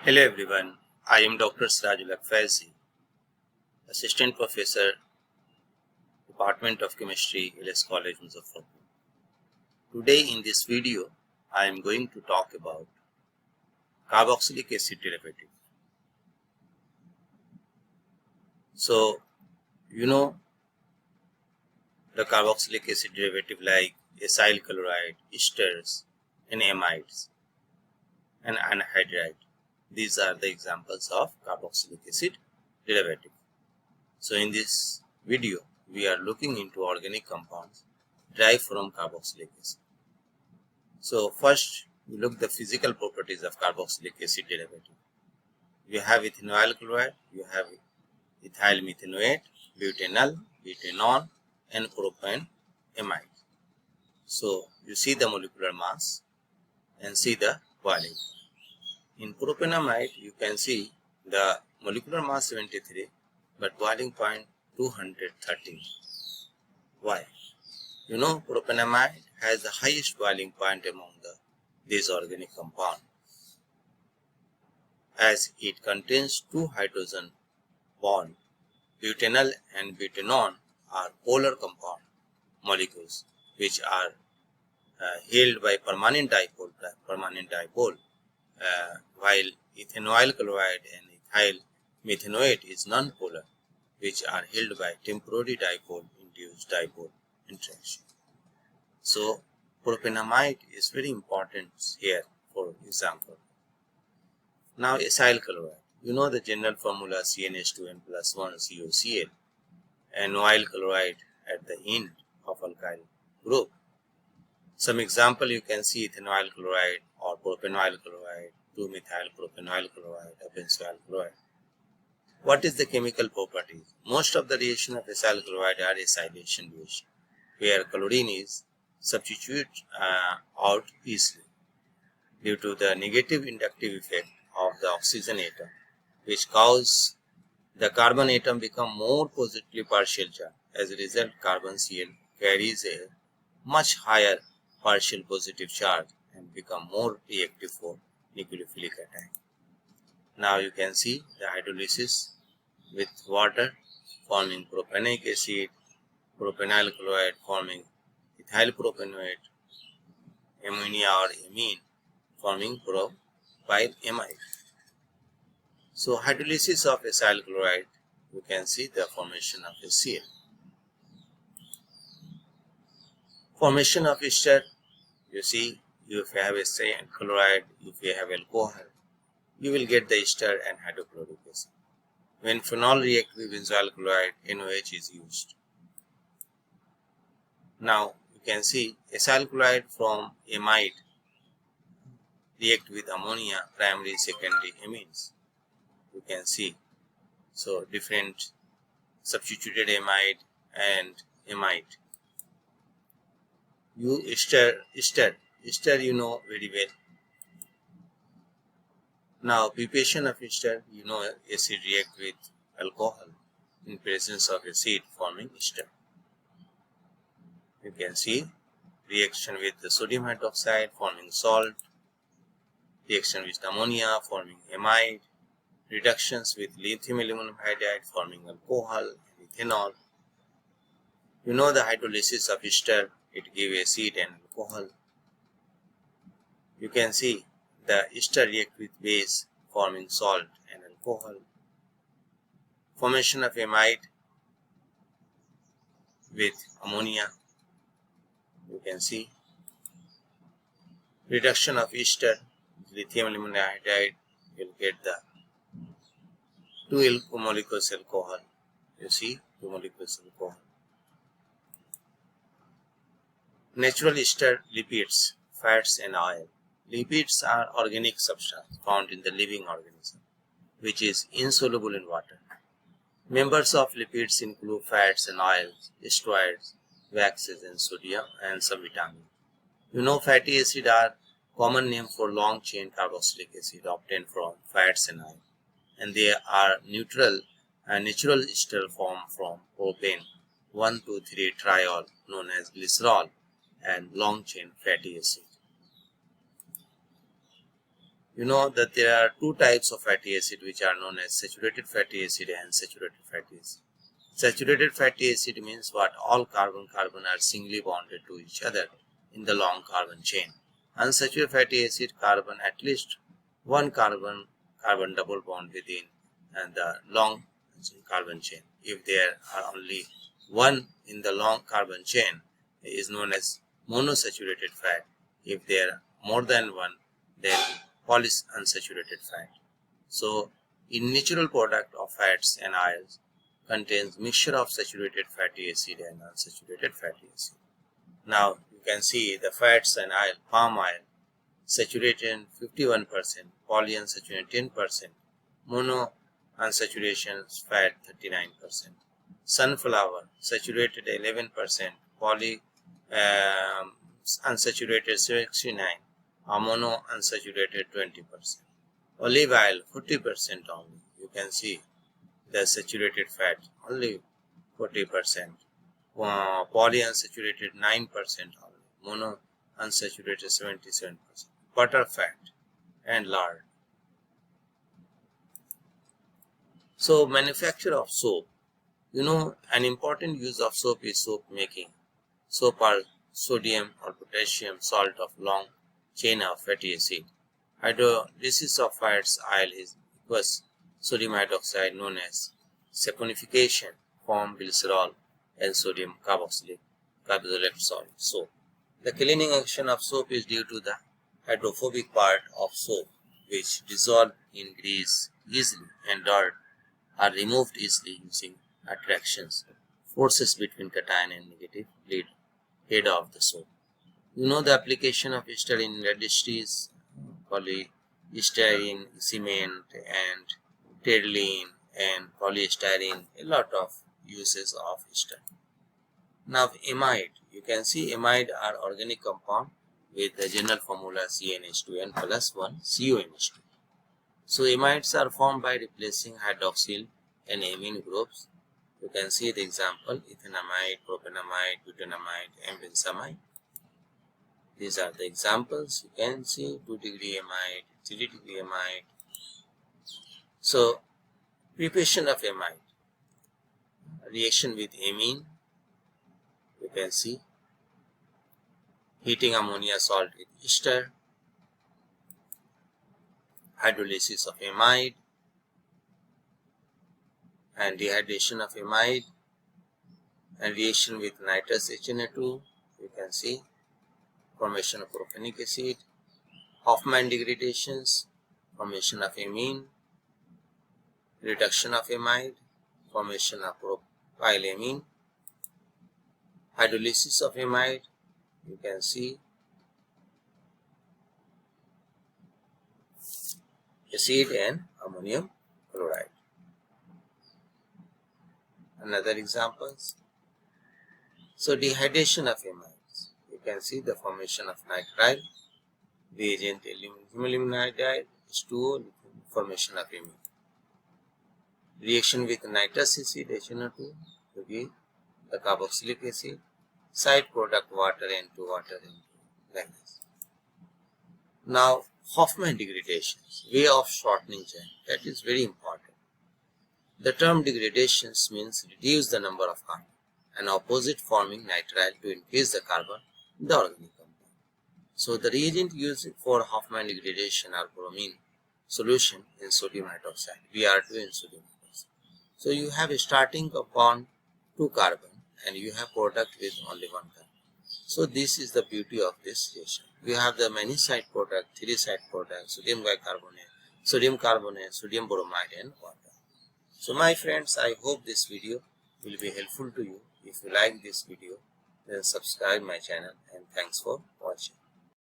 Hello everyone, I am Dr. Sirajul Faizi, Assistant Professor, Department of Chemistry, LS College, Muzaffarpur. Today in this video, I am going to talk about carboxylic acid derivative. So, you know the carboxylic acid derivative like acyl chloride, esters, and amides, and anhydride. These are the examples of carboxylic acid derivative. So in this video, we are looking into organic compounds derived from carboxylic acid. So first, we look the physical properties of carboxylic acid derivative. You have ethanoyl chloride, you have ethyl methanoate, butanol, butanone, and propanamide. So you see the molecular mass and see the boiling. In propanamide, you can see the molecular mass 73, but boiling point 213. Why? You know, propanamide has the highest boiling point among these organic compounds, as it contains two hydrogen bonds. Butanol and butanone are polar compound molecules which are held by permanent dipole, while ethanoyl chloride and ethyl methanoate is non-polar, which are held by temporary dipole-induced dipole interaction. So, propanamide is very important here, for example. Now, acyl chloride. You know the general formula CnH2n plus 1 COCl and oil chloride at the end of alkyl group. Some example you can see ethanoyl chloride or propanoyl chloride, 2-methyl propanoyl chloride or benzoyl chloride. What is the chemical properties? Most of the reaction of acyl chloride are acylation reaction, where chlorine is substituted out easily due to the negative inductive effect of the oxygen atom, which cause the carbon atom become more positively partial charged. As a result, carbon Cl carries a much higher partial positive charge and become more reactive for nucleophilic attack. Now you can see the hydrolysis with water forming propanic acid, propanyl chloride forming ethyl propanoate, ammonia or amine forming propylamide. So hydrolysis of acyl chloride, you can see the formation of HCl. Formation of ester, you see, if you have acyl chloride, if you have alcohol, you will get the ester and hydrochloric acid. When phenol reacts with benzoyl chloride, NOH is used. Now you can see acyl chloride from amide react with ammonia, primary, secondary amines. You can see, so different substituted amide and amide. You ester you know very well. Now preparation of ester, you know acid react with alcohol in presence of acid forming ester. You can see reaction with the sodium hydroxide forming salt, reaction with ammonia forming amide, reductions with lithium aluminum hydride forming alcohol and ethanol. You know the hydrolysis of ester, it gives acid and alcohol. You can see the ester react with base forming salt and alcohol. Formation of amide with ammonia. You can see reduction of ester, lithium aluminum hydride, you will get the 2 molecules alcohol. You see 2 molecules alcohol. Natural ester lipids, fats and oil. Lipids are organic substance found in the living organism, which is insoluble in water. Members of lipids include fats and oils, steroids, waxes and sodium and some vitamins. You know fatty acid are common name for long chain carboxylic acid obtained from fats and oil, and they are neutral and natural ester formed from propane 1,2,3-triol known as glycerol and long chain fatty acid. You know that there are two types of fatty acid which are known as saturated fatty acid and saturated fatty acid. Saturated fatty acid means what? All carbon-carbon are singly bonded to each other in the long carbon chain. Unsaturated fatty acid, carbon at least one carbon double bond within and the long carbon chain. If there are only one in the long carbon chain, it is known as monosaturated fat. If there are more than one, then polyunsaturated fat. So in natural product of fats and oils contains mixture of saturated fatty acid and unsaturated fatty acid. Now you can see the fats and oil, palm oil saturated 51%, polyunsaturated 10%, monounsaturation fat 39%. Sunflower saturated 11%, unsaturated 69%, monounsaturated 20%. Olive oil 40% only. You can see the saturated fat only 40%. Polyunsaturated 9% only. Monounsaturated 77%. Butter fat and lard. So manufacture of soap. You know, an important use of soap is soap making. Soap are sodium or potassium salt of long chain of fatty acid. Hydrolysis of fats oil is equals sodium hydroxide known as saponification form glycerol and sodium carboxylic salt soap. The cleaning action of soap is due to the hydrophobic part of soap which dissolve in grease easily and dirt are removed easily using attractions, forces between cation and negative head of the soap. You know the application of ester in industries, polystyrene, cement and terylene and polystyrene, a lot of uses of ester. Now amide, you can see amide are organic compound with the general formula CnH2n plus 1 CuNH2. So amides are formed by replacing hydroxyl and amine groups. You can see the example ethanamide, propanamide, butanamide and benzamide. These are the examples. You can see 2-degree amide, 3-degree amide. So preparation of amide, reaction with amine, you can see heating ammonia salt with ester, hydrolysis of amide and dehydration of amide and reaction with nitrous HNO2, you can see formation of propanonic acid, Hofmann degradations, formation of amine, reduction of amide, formation of propylamine, hydrolysis of amide, you can see acid and ammonium chloride. Another examples. So dehydration of amides, you can see the formation of nitrile, reagent aluminide H2O, formation of amine. Reaction with nitrous acid HNO2 to give the carboxylic acid, side product water N2 water N2 like this. Now Hofmann degradations, way of shortening chain, that is very important. The term degradations means reduce the number of carbon and opposite forming nitrile to increase the carbon in the organic compound. So the reagent used for Hofmann degradation are bromine solution in sodium hydroxide, Br2 in sodium hydroxide. So you have a starting compound 2 carbon and you have product with only 1 carbon. So this is the beauty of this reaction. We have the many side product, 3 side product, sodium bicarbonate, sodium carbonate, sodium bromide and water. So my friends, I hope this video will be helpful to you. If you like this video, then subscribe my channel and thanks for watching.